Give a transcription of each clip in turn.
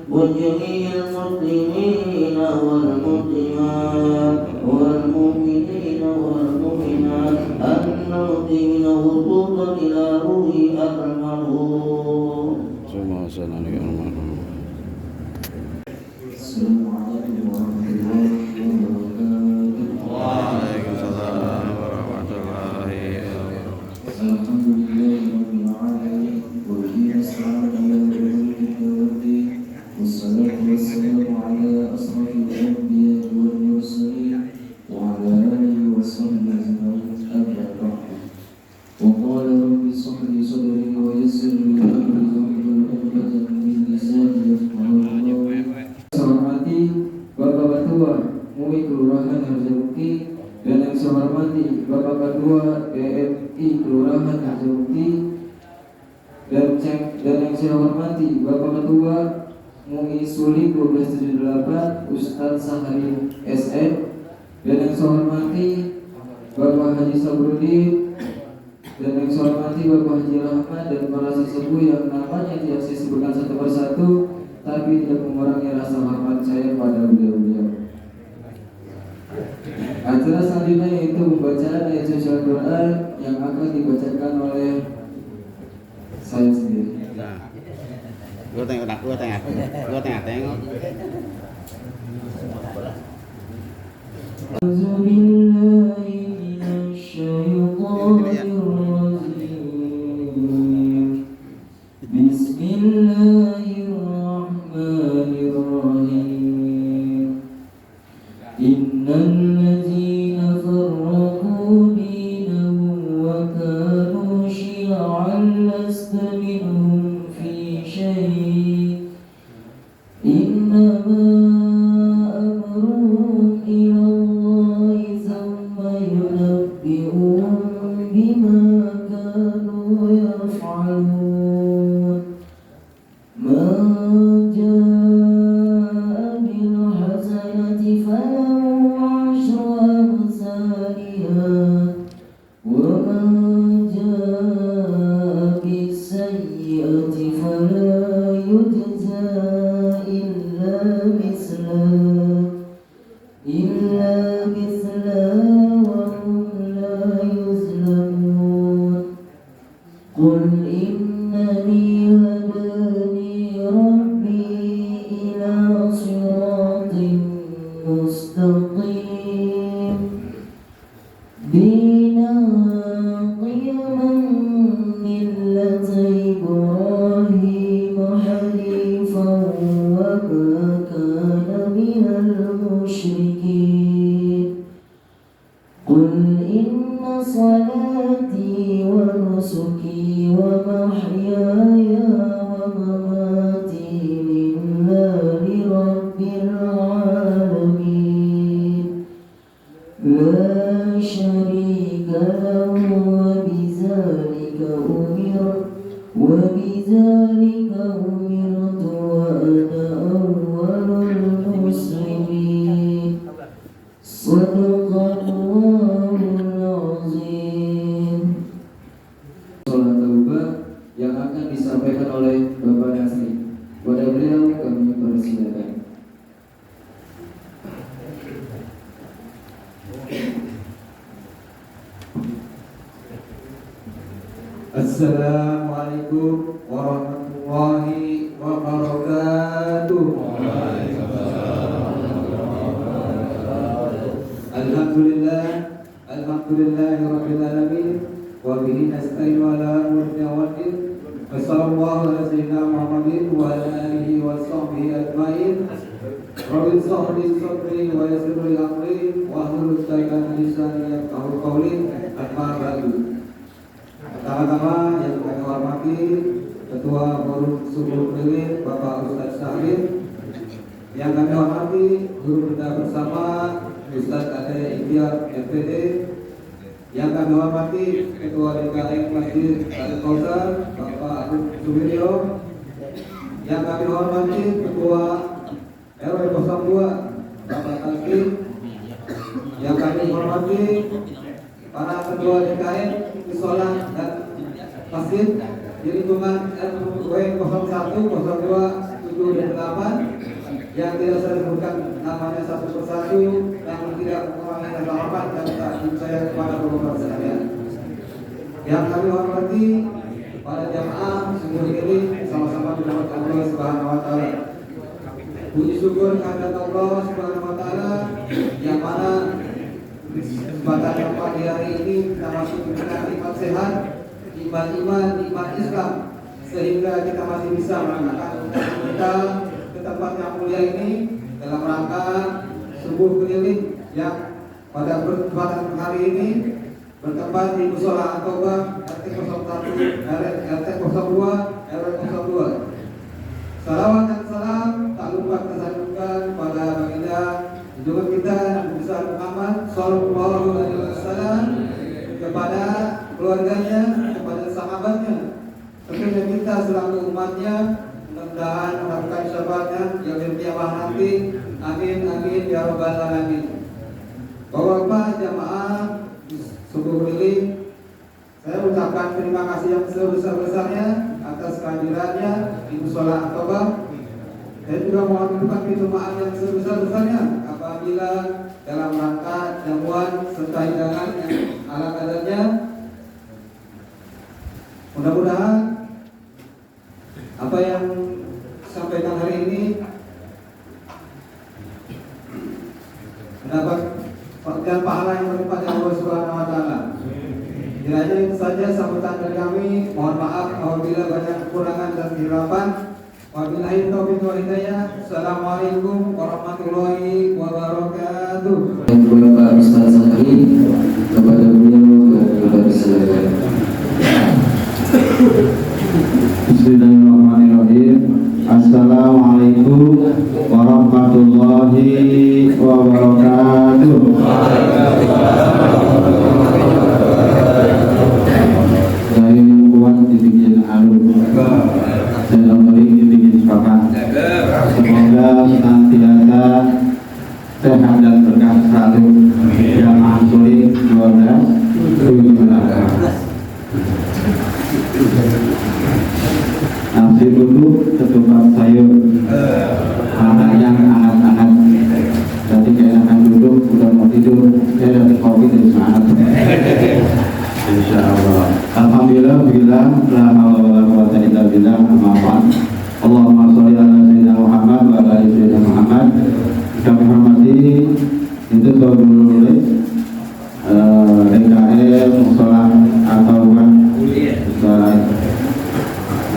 وجميع المسلمين والمسلمات والمؤمنين والمؤمنات المسلمين خصوصا إلى روح المرحوم. السلام عليكم ورحمة الله وبركاته. وعليكم السلام ورحمة الله وبركاته. الحمد لله رب العالمين وبه نستعين والصلاة والسلام على أشرف الأنبياء والمرسلين وعلى آله وصحبه أجمعين أما بعد. وقال رب اشرح لي صدري ويسر لي أمري واحلل عقدة من لساني يفقهوا قولي. Saya hormati Bapak Ketua MUI Kelurahan Harjamukti dan yang saya hormati Bapak Ketua DMI Kelurahan Harjamukti dan yang saya hormati Bapak Ketua MUI Suling 1278 Ustadz Sahari SN dan yang saya hormati Bapak Haji Sabrudin dan yang saya hormati Bapak Haji Rahman dan para sesepuh yang namanya tidak saya sebutkan satu persatu tapi tidak mengurangi rasa hormat saya pada beliau-beliau. Acara selanjutnya yaitu pembacaan ayat suci Al-Quran yang akan dibacakan oleh saya sendiri. Gua tengok. Bismillahirrahmanirrahim. Innal ladzina farraqu dinahum wa kanu syi'an lasta minhum fi syai'. Innama amruhum ila Allahi thumma yunabbi'uhum bima kanu yaf'alun. Man jaa'a bil hasanati falahu 'ashru amsalha wa man jaa'a bis sayyi'ati fala yujza illa mislaha wa hum la yuzlamun. Qul innani hadani rabbi ila siratin mustaqim dinan qiyaman millata Ibrahim hanifan wa ma kana minal musyrikin. Qul inna salati wa nusuki wa mahyaya wa mamati lillahi rabbil alamin la syarika lahu wa bizalika umirtu wa ana awwalul muslimin. Sadaqallahul azim. Salat taubat yang akan disampaikan oleh Bapak Nasri. Kepada beliau kami persilakan. Assalamualaikum warahmatullahi wabarakatuh. Alhamdulillahirabbil alamin wa bihi nasta'inu ala umuri waddin. Wassallallahu ala sayyidina Muhammadin wa ala alihi wa sahbihi ajmain. Rabbi shrah li sadri wa yassir li amri wa hlul 'uqdatam min lisani yafqahu qawli. Amma ba'du. Pertama-tama yang kami hormati Ketua Forum Subuh Keliling Bapak Ustadz Syahrir, yang kami hormati guru kita bersama Ustadz Ade Ikhtiar FPD, yang kami hormati Ketua DKM Masjid Al-Kausar Bapak Agus Suwiryo, yang kami hormati Ketua RW 02 Bapak Taslim, yang kami hormati para ketua DKM Musola dan masjid di lingkungan RW 01, 02, 7 dan 8 yang tidak saya sebutkan namanya satu persatu, namun tidak mengurangi rasa hormat dan takdim saya kepada Bapak sekalian. Yang kami hormati para jamaah Subuh ini sama-sama dirahmati Allah Subhanahu wa taala. Puji syukur kehadirat Allah Subhanahu wa taala yang mana kesempatan yang pagi hari ini kita masih diberikan nikmat sehat, iman Islam, sehingga kita masih bisa melakukan kita ke tempat yang mulia ini dalam rangka subuh keliling yang pada kesempatan hari ini bertempat di Musola At-Taubah RT 01 RT 02 RW 02. Salawat dan salam tak lupa kita sanjungkan pada baginda junjungan kita Nabi besar Muhammad sallallahu alaihi wasallam, kepada keluarganya, kepada sahabatnya, tentunya kita selaku umatnya, mudah-mudahan mendapatkan syafaatnya yang berkiamat nanti. Amin amin ya rabbal alamin. Bapak jamaah Subuh Keliling, saya ucapkan terima kasih yang sebesar-besarnya atas kehadirannya di Musola At-Taubah. Saya juga mohon mengucapkan pintu maaf yang sebesar-besarnya apabila dalam rangka jamuan serta hidangan yang ala kadarnya. Mudah-mudahan apa yang disampaikan hari ini mendapat pekerjaan pahala yang berlipat dari Allah Subhanahu wa taala. Kiranya itu saja sambutan dari kami. Mohon maaf apabila banyak kekurangan dan kehilafan. Wabillahi taufiq wal hidayah. Assalamualaikum warahmatullahi wabarakatuh. Bapak Ustadz Syahrir, kepada beliau kita persilakan. Bismillahirrahmanirrahim. Assalamualaikum warahmatullahi wabarakatuh. Dari kuat dibikin alur, dalam balik dibikin sepakat. Semoga senantiasa sehat dan berkah selalu. Jamaah sulit 12 nasi duduk ketupat sayur, anaknya hangat-hangat. Jadi keenakan duduk, udah mau tidur, saya dapat kopi dari semangat. Insya Allah. Alhamdulillah, bila la haula wala quwwata illa billah. Amma ba'd. Allahumma sholli ala sayyidina Muhammad wa ala ali sayyidina Muhammad. Kami hormati itu dulu DKM Musola At-Taubah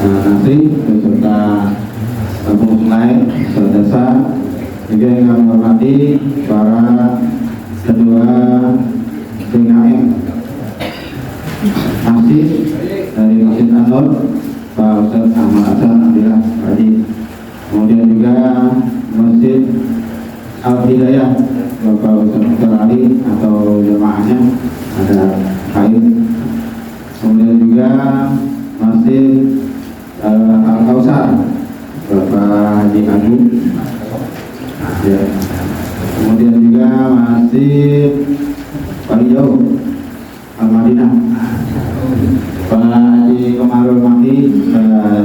nanti beserta pengurus lain desa, juga yang kami hormati para kedua DKM Masjid dari Masjid An-Nur, Pak Ustadz Ahmad Hasan Abdillah Haji, kemudian juga Masjid Al-Hidayah Bapak Ustadz Ali atau jemaahnya ada kain, kemudian juga Masjid Al-Kausar Bapak Haji Agung ya. Kemudian juga Masjid Parijau Al-Madinah Pak Haji Komarul Maki,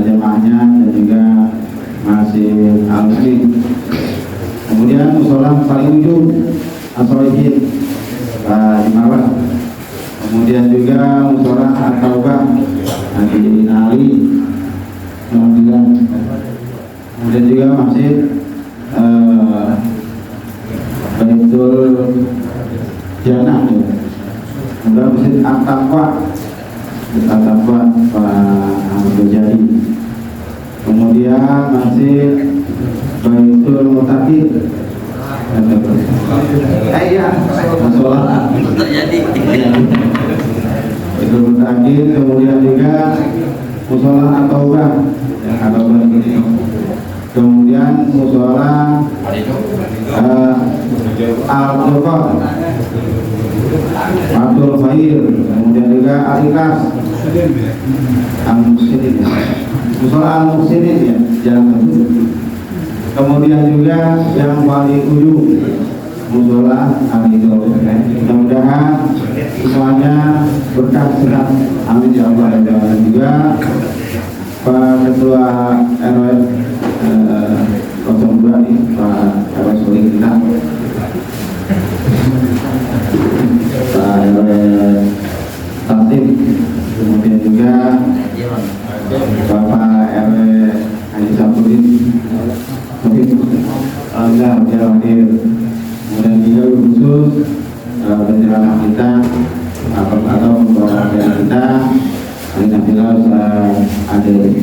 jemaahnya, dan juga Masjid Al-Muslim. Kemudian musola paling ujung As-Solihin Pak Imawat. Kemudian juga musola At-Taubah sahabat Pak Ahmad Bajari. Kemudian masih Baitul Mutakin. Iya, masalah terjadi. Baitul Mutakin, kemudian juga musola At-Taubah, kemudian musola Al-Qur'an, Abdul Khair, kemudian juga Al-Ikhlas, Al-Muhsinin, musola Al-Muhsinin ya, jangan. Kemudian juga yang paling ujung musola Al-Hidayah. Mudah-mudahan semuanya berkah sehat, amin ya Allah. Dan juga Pak Ketua RW 02 nih, Pak RW Suling kita, Pak RW Tatim, kemudian juga Bapak RW Haji Sabudin, kemudian juga khusus penjelasan kita atau pembahasan kita alhamdulillah ada yang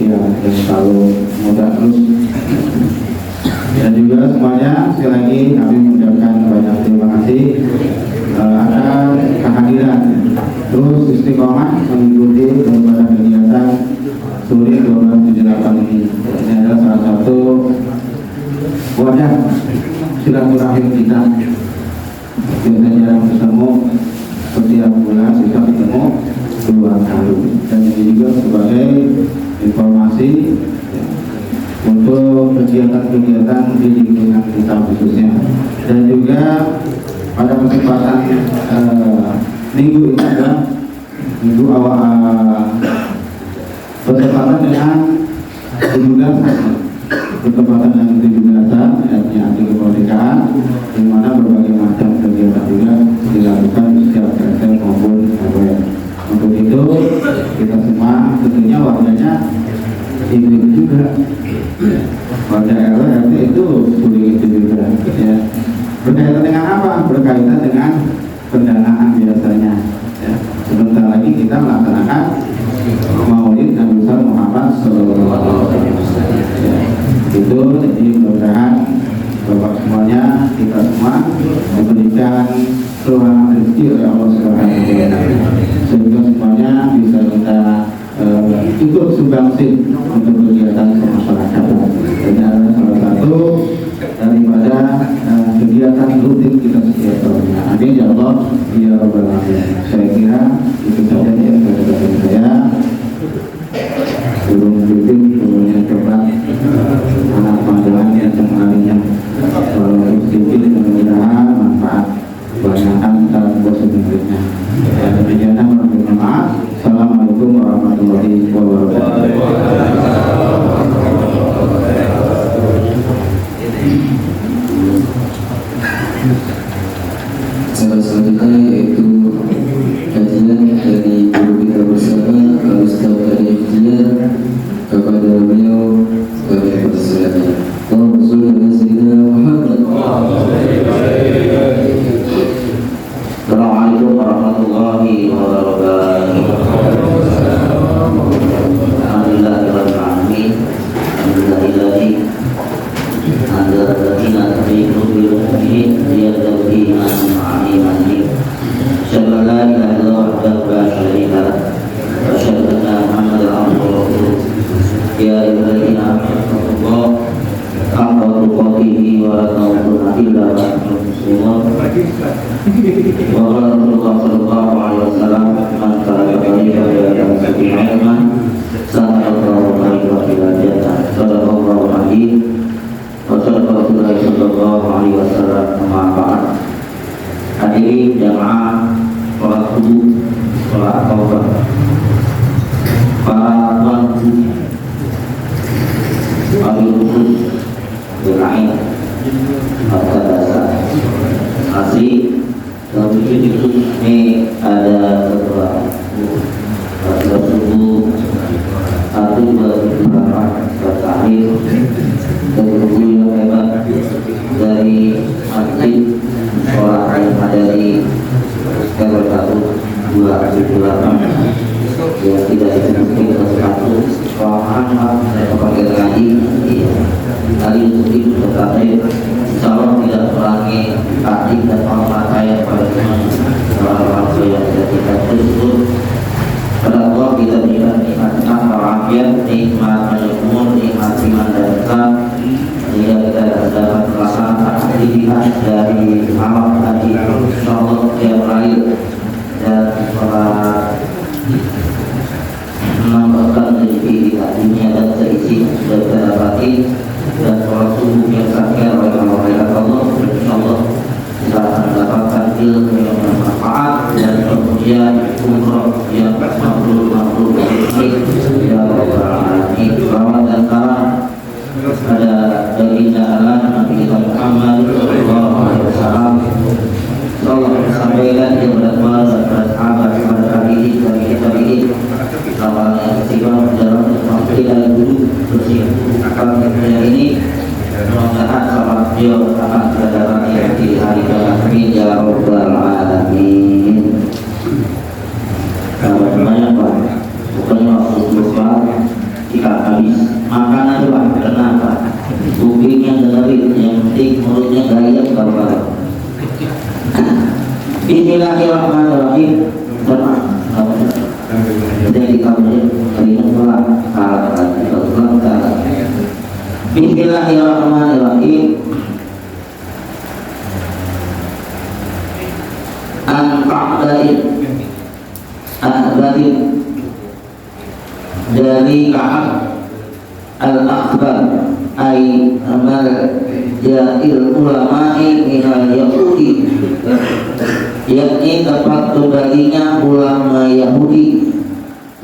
selalu mudah terus. Dan juga semuanya sekali lagi kami mengucapkan banyak terima kasih akan kehadiran terus istiqomah mengikuti beberapa kegiatan Suri 1278 ini. Ini adalah salah satu wadah silaturahim kita. Biasanya jarang ketemu, setiap bulan kita ketemu 2 kali. Dan ini juga sebagai informasi untuk kegiatan-kegiatan di lingkungan kita khususnya. Dan juga pada kesempatan minggu ini adalah minggu awal bertepatan dengan 17 bertepatan dengan 17-an yakni Hari Kemerdekaan, di mana berbagai macam kegiatan juga dilakukan setiap RT maupun RW. Untuk itu kita semua tentunya warganya ibu juga, warga RW RT itu sulit itu juga ya. Berkaitan dengan apa? Berkaitan dengan pendanaan biasanya ya. Sebentar lagi kita melaksanakan Maulid Nabi Muhammad SAW ya. Itu jadi mudah-mudahan Bapak semuanya, kita semua diberikan ruang rezeki oleh Allah Subhanahu wa Ta'ala, sehingga semuanya bisa kita ikut sumbangsi untuk kegiatan kemasyarakatan. Ini adalah salah satu daripada kegiatan rutin kita setiap tahunnya. Amin ya Allah ya Rabbal Alamin. Saya kira itu saja yang saya belum bikin kemudian coba anak pandangan yang mengalihnya sedikit, mudah-mudahan manfaat banyakan dalam proses berikutnya. Dan demikian mohon maaf. Assalamualaikum warahmatullahi wabarakatuh. Selanjutnya yaitu kajian dari guru kita bersama Ustaz dari Ikhtiar. Kepada beliau kami persilakan. Allahumma shalli ala sayyidina Muhammad. Assalamualaikum warahmatullahi wabarakatuh. Alhamdulillahirabbil alamin. Alhamdulillahi anzala sakinah fi qulubil mu'minin liyadhhabu imanan. Asyhadu an la ilaha illallah wahdahu la syarika lah wa asyhadu anna Muhammadan abduhu wa rasuluh. Ya ayyuhalladzina amanu haqqa tuqatih wa la tamutunna illa wa antum muslimun. Wa qala Rasulullah sallallahu alaihi wasallam, man taraka qalilan wa sabi'an ilman sa'alallahu alaihi wa sallam. Sallallahu alaihi wa sallam Rasulullah sallallahu alaihi wasallam. Amma ba'd. Hadirin jamaah sholat subuh, sholat taubah, para tuanku, wabil khusus Jemaah Masa dasar asli dalam itu ini ada ketua subuh 1, 2, 3, 4 terakhir dan guru yang hebat dari masjid sholat yang ada di Keberkatu 278 ya tidak mungkin kita sepatu paham saya pakai ngaji tadi untuk itu terkait insya Allah tidak merangi adik dan mama saya pada orang tua yang tidak kita tersebut pada Allah kita berikan nikmat walafiat, nikmat umur, nikmat iman dan Islam sehingga kita dapat melaksanakan aktivitas dari amal haji insya Allah yang lain dan menambahkan rezeki di dunia dan seisi sudah kita dapati dan sholat subuh yang terakhir oleh Allah insyaallah kita akan mendapatkan ilmu yang bermanfaat dan kemudian umroh yang makhluk ya Rabbal Alamin. Selamat dan salam pada baginda Allah Nabi Muhammad sallallahu alaihi wasallam. Allah sampaikan kepada para sahabat pada hari ini dan kita ini awalnya istiqamah dalam waktu dan dulu bersih akan dunia ini mudah-mudahan sahabat beliau akan berada di hari kiamat ya Rabbal Alamin. Kalau banyak Pak, bukannya waktu lupa jika habis makan aja Pak, kenapa? Kupingnya dengerin, yang penting mulutnya gaya kalau Bismillahirrahmanirrahim. Jadi kamu ulang Bismillahirrahmanirrahim. Al-Batin dari Ka'ab Al-Akhbar ay amal ja'il ulama'i minal Yahudi, yakni tempat kembalinya ulama Yahudi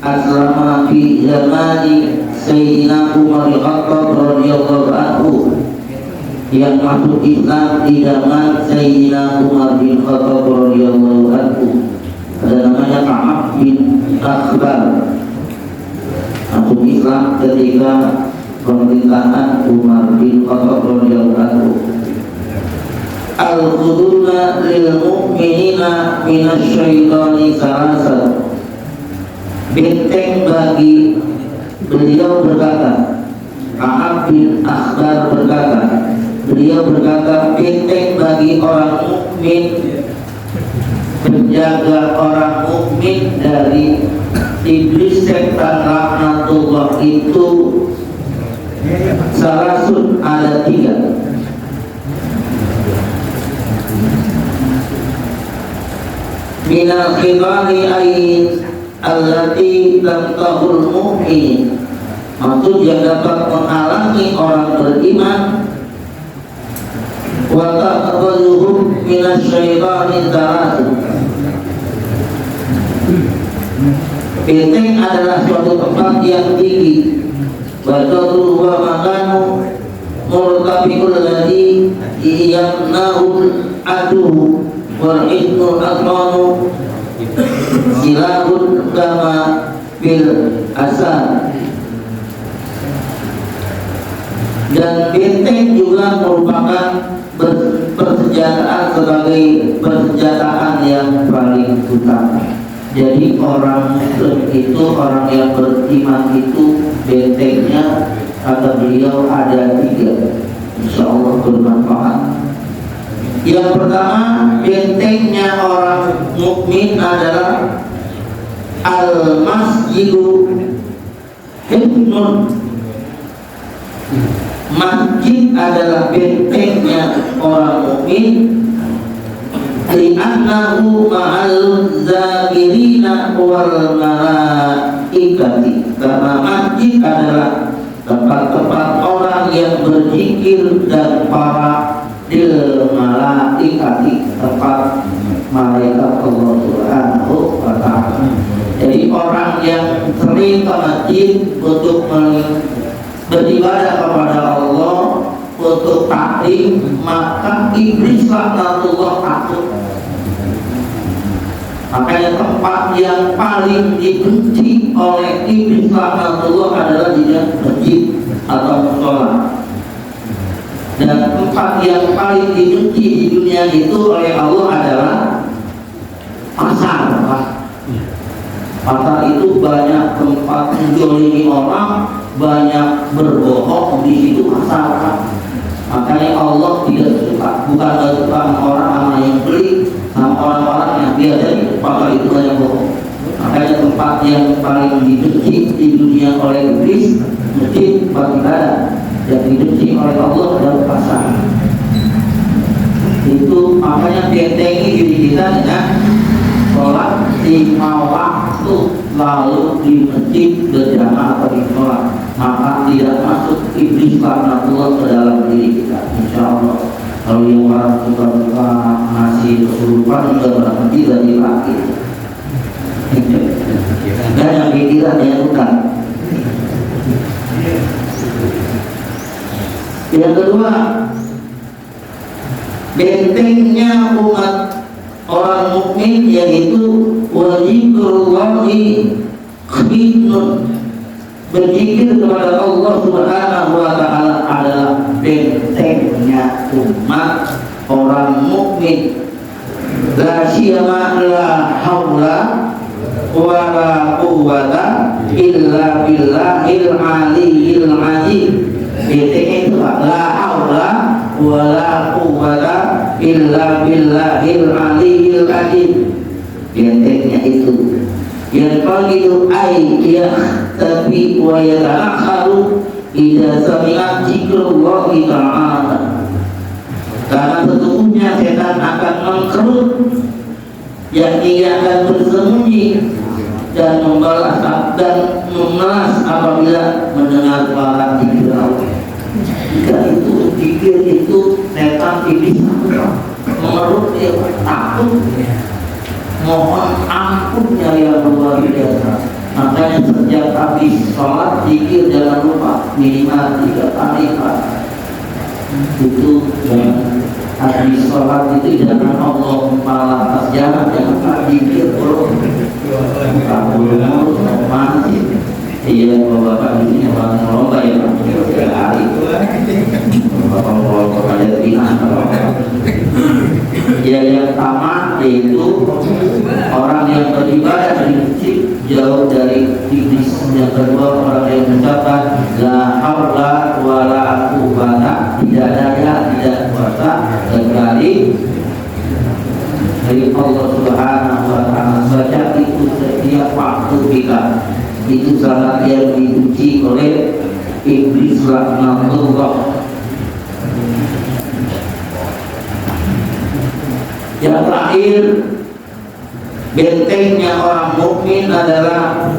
aslama fi zamani Sayyidina Umar bin Khattab radhiyallahu anhu, yang masuk Islam di zaman Sayyidina Umar bin Khattab radhiyallahu anhu. Ada namanya Ka'ab bin Akhbar, masuk Islam ketika pemerintahan Umar bin Khattab radhiyallahu anhu. Al-quduna lil mu'minina minasyaitani salasa, benteng bagi beliau berkata, Ka'ab bin Akhbar berkata, beliau berkata benteng bagi orang mukmin, penjaga orang mukmin dari iblis setan laknatullah itu salasun, ada 3. Minal khidani ayin allati lam tahul mu'min, maksud yang dapat menghalangi orang beriman. Wa ta'khudhuhum minasyaitani salasun, benteng adalah suatu tempat yang tinggi. Wadatu wa makanu murtafiqul ladhi yamna'ul adu wal ismul asmanu silahun kama bil asal. Dan benteng juga merupakan persenjataan sebagai persenjataan yang paling utama. Jadi orang Muslim itu, orang yang beriman itu, bentengnya kata beliau ada 3. Insya Allah bermanfaat. Yang pertama, bentengnya orang mukmin adalah al-masjidu hibnun. Masjid adalah bentengnya orang mukmin. Li'annahu ma'al zakirina wal malaikati, karena masjid adalah tempat-tempat orang yang berzikir dan para malaikati, tempat malaikat Allah Subhanahu wa ta'ala. Jadi orang yang sering ke masjid untuk beribadah kepada Allah, untuk taklim, maka iblis laknatullah takut. Makanya tempat yang paling dibenci oleh iblis laknatullah adalah di masjid atau mushola. Dan tempat yang paling dibenci di dunia itu oleh Allah adalah pasar. Pasar itu banyak tempat menjolimi orang, banyak berbohong, di situ pasar. Makanya Allah tidak suka, bukan suka orang sama yang beli, sama orang-orang yang biasa pasar itu banyak bohong. Makanya tempat yang paling dibenci di dunia oleh iblis, masjid, tempat ibadah, yang dibenci oleh Allah adalah pasar. Itu makanya bentengi diri kita dengan sholat 5 waktu, lalu di masjid berjamaah atau di sholat, maka tidak masuk iblis laknatullah ke dalam diri kita. Insya Allah. Kalau yang orang suka ngasih kesurupan juga berarti dari laki. Dan yang pikiran ya bukan. Yang kedua, bentengnya umat orang mukmin yaitu wajibrullahi khidnun, berzikir kepada Allah Subhanahu wa taala adalah bentengnya umat orang mukmin. La syiyama la haula wa la quwwata illa billahil aliyyil azim. Bentengnya itu la haula wa la quwwata illa billahil aliyyil azim. Bentengnya itu yang begitu ayat tapi wa yatakharu idza sami'a zikrullah ta'ala. Karena sesungguhnya setan akan mengkerut, yakni akan bersembunyi dan membalas dan memelas apabila mendengar suara zikir Allah. Jika itu zikir itu setan iblis mengerut, dia takut, mohon ampunnya yang luar biasa. Makanya setiap habis sholat zikir jangan lupa minimal 3 kali Pak. Itu habis sholat itu jangan Allah malah jangan zikir terus. Kamu masih iya bapak di sini orang lomba ya Pak. Hari bapak lomba ada bina. Ya yang pertama yaitu orang yang beribadah di masjid jauh dari iblis. Yang kedua orang yang mengucapkan la haula wa la quwwata, tidak daya tidak kuasa kecuali dari Allah Subhanahu wa taala. Baca itu setiap waktu kita. Itu salat yang diuji oleh iblis laknatullah. Yang terakhir, bentengnya orang mukmin adalah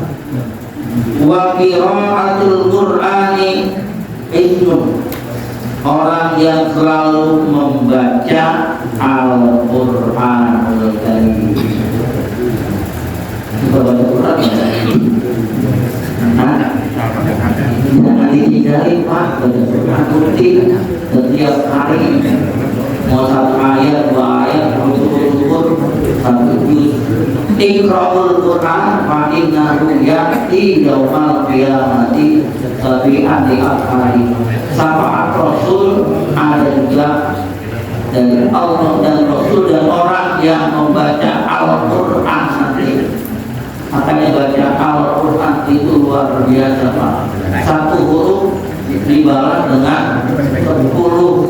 wa qiraatul Qur'ani ismun, orang yang selalu membaca Al-Qur'anul Karim. Baca Quran ya? Jangan dihindari Pak, baca Quran rutin setiap hari. Mau 1 ayat, 2 ayat, syukur 1 juz. Iqra'ul Qur'an fa innahu ya'ti yaumal qiyamati sabi'an di akhari. Syafaat Rasul ada juga dari Allah dan Rasul dan orang yang membaca Al-Qur'an nanti. Makanya baca Al-Qur'an itu luar biasa Pak. 1 huruf dibalas dengan 10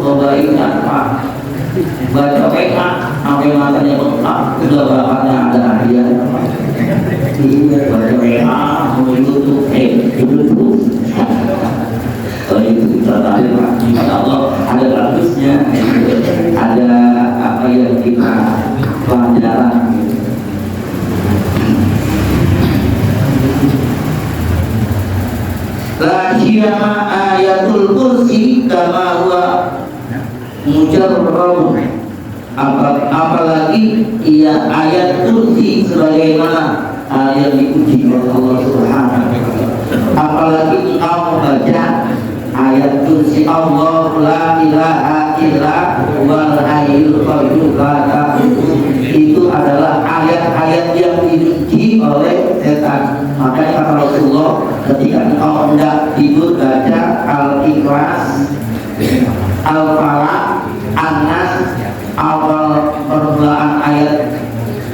kebaikan Pak. Baca WA sampai matanya bengkak, udah bapaknya ada hadiah. Iya, baca WA mau YouTube, YouTube. Kalau itu tertarik Pak, insya Allah ada bagusnya, ada apa yang kita pelajaran. La syiyama ayatul kursi kama huwa mujarrab, apalagi ia ayat kursi sebagaimana ayat dipuji oleh Allah Subhanahu wa taala. Apalagi engkau membaca ayat kursi Allah la ilaha illa huwal hayyul qayyum la ta'khudhuhu, itu adalah ayat-ayat yang dibenci oleh setan. Makanya kata Rasulullah, ketika engkau hendak tidur baca Al-Ikhlas, Al-Falaq, An-Nas, awal permulaan ayat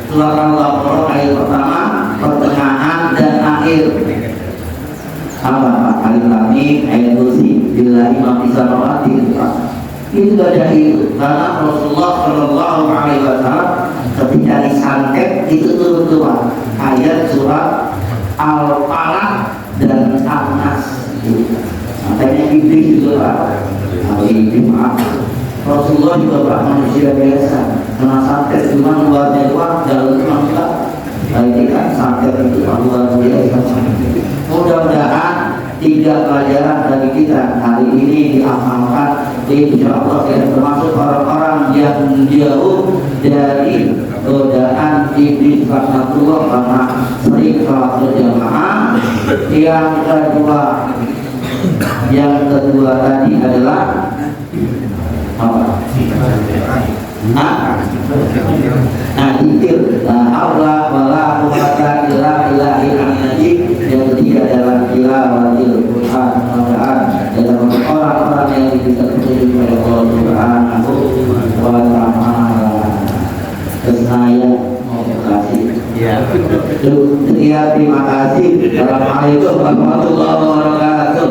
surat Al-Baqarah ayat pertama, pertengahan apa alif lam mim ayat kursi billahi ma fis samawati itu ada itu karena Rasulullah Shallallahu Alaihi Wasallam ketika disantet itu turun ayat surat Al-Falaq dan An-Nas. Makanya iblis juga Rasulullah juga manusia biasa kena santet cuma luarnya doang dalam mangsa. Ini kan santet itu luar biasa. Mudah-mudahan 3 pelajaran dari kita hari ini diamalkan, insya Allah kita termasuk orang-orang yang jauh dari godaan iblis laknatullah karena sering sholat berjamaah. Yang kedua tadi adalah apa? Dikir Allah wala quwwata illa billahi. Yang ketiga adalah tilawatil Quran. Mudah-mudahan dalam orang-orang yang bisa terjadi oleh Allah Subhanahu wa ta'ala. Saya mau kasih. Terima kasih. Assalamualaikum warahmatullahi wabarakatuh.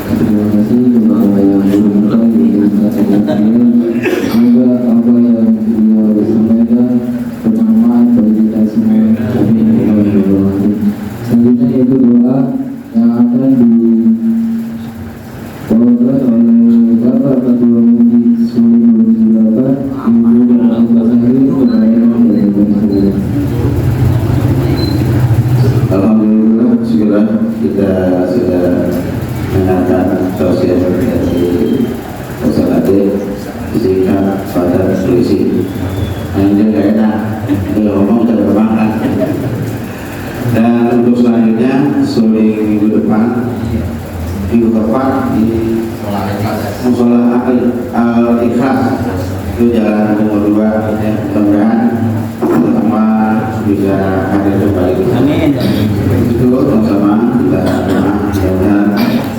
Terima kasih kepada yang beruntung semoga apa yang beliau sampaikan bermanfaat bagi kita semua. Selanjutnya yaitu doa yang akan dibawakan oleh Bapak Ketua Mufti Sulaiman Zulafa Ibu dan Al-Fasahri kepada Alhamdulillah, segera kita sudah mendengarkan sosial dari Ustaz Ade singkat pada selisih. Ini gak enak, dia ngomong tidak bermakan. Dan untuk selanjutnya, suling minggu depan di Musola Al-Ikhlas itu jalan nomor 2 ya, mudah-mudahan sama bisa hadir kembali. Amin. Itu sama-sama kita doa mudah-mudahan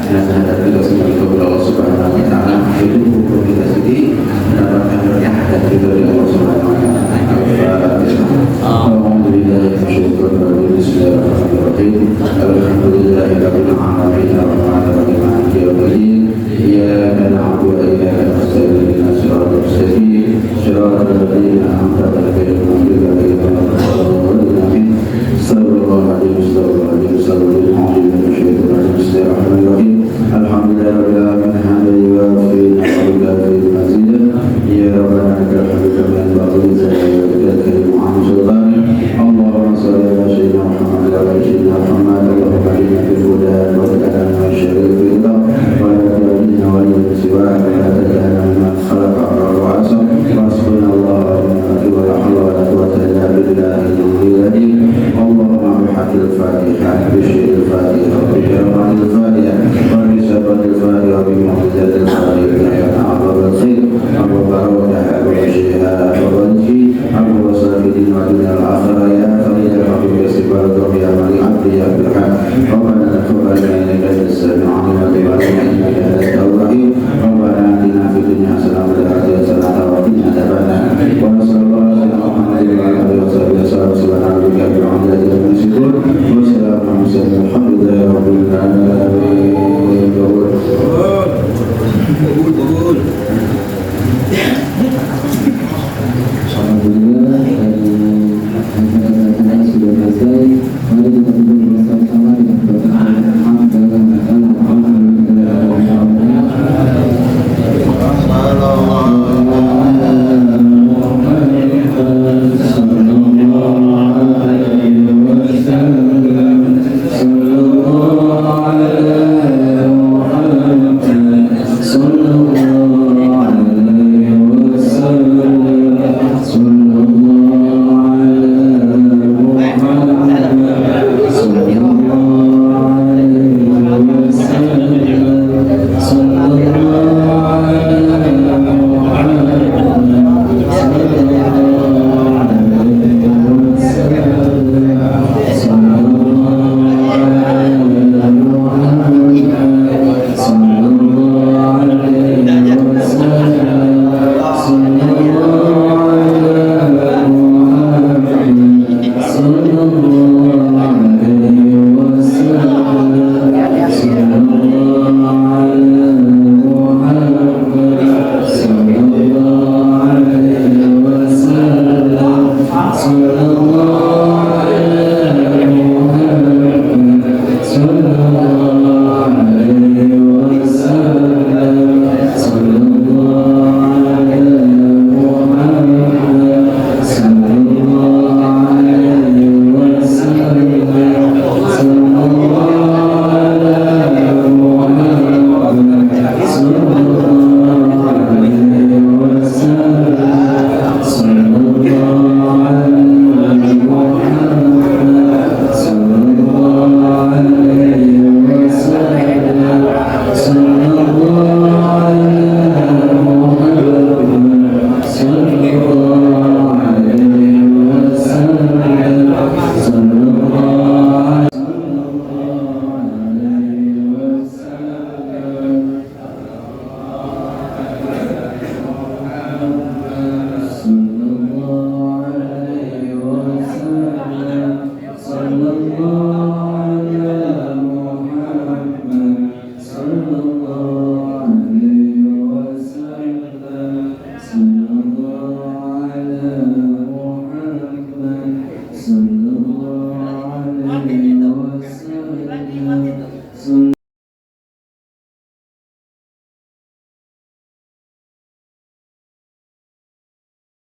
dan hadap kita semua itu Allah Subhanahu wa ta'ala itu hukum kita sendiri mendapatkan berkah dan ridho dari Allah Subhanahu wa ta'ala. Bismillahirrahmanirrahim. Alhamdulillahirabbil alamin arrahmanirrahim maliki yaumiddin. Iyyaka na'budu wa iyyaka nasta'in ihdinas siratal mustaqim siratal ladzina an'amta 'alaihim ghairil maghdubi 'alaihim. Sallallahu alaihi wasallam. Alhamdulillahirabbil alamin hamdan yuwafi ni'matahu wa mazidah. Ya rabbana lakal hamdu kama yanbaghi li jalali wajhika sultani. Allahumma shalli ala sayyidina Muhammad wa ala sayyidina Muhammad. Allahumma hadina fil huda wa hadina wa syarif fil hidayah wa la tadina wa la siwa wa la tadana man khalaqa wa asam. Hasbunallahu wa ni'mal wakeel wa la hawla wa la quwwata illa billahi. Allahumma bihaqqil Fatihah bi syiril Fatihah bi jamalil Fatihah wa bi sabatil Fatihah bi mu'jizatil Fatihah ya ta'ala khair wa barakatuh wa syiha wa banji wa safidin wa dunyal akhirah ya khalil rabbi yasibal ya mali abdi ya bilhaq rabbana taqabbal minna innaka antas samiul alim wa tub 'alaina innaka antat tawwabur rahim rabbana atina fid dunya hasanah wa fil akhirati hasanah wa qina adzabannar wa sallallahu alaihi wa sallam ala alihi wa sahbihi subhanallahi wa bihamdihi wa salamun alal mursalin walhamdulillahi rabbil alamin.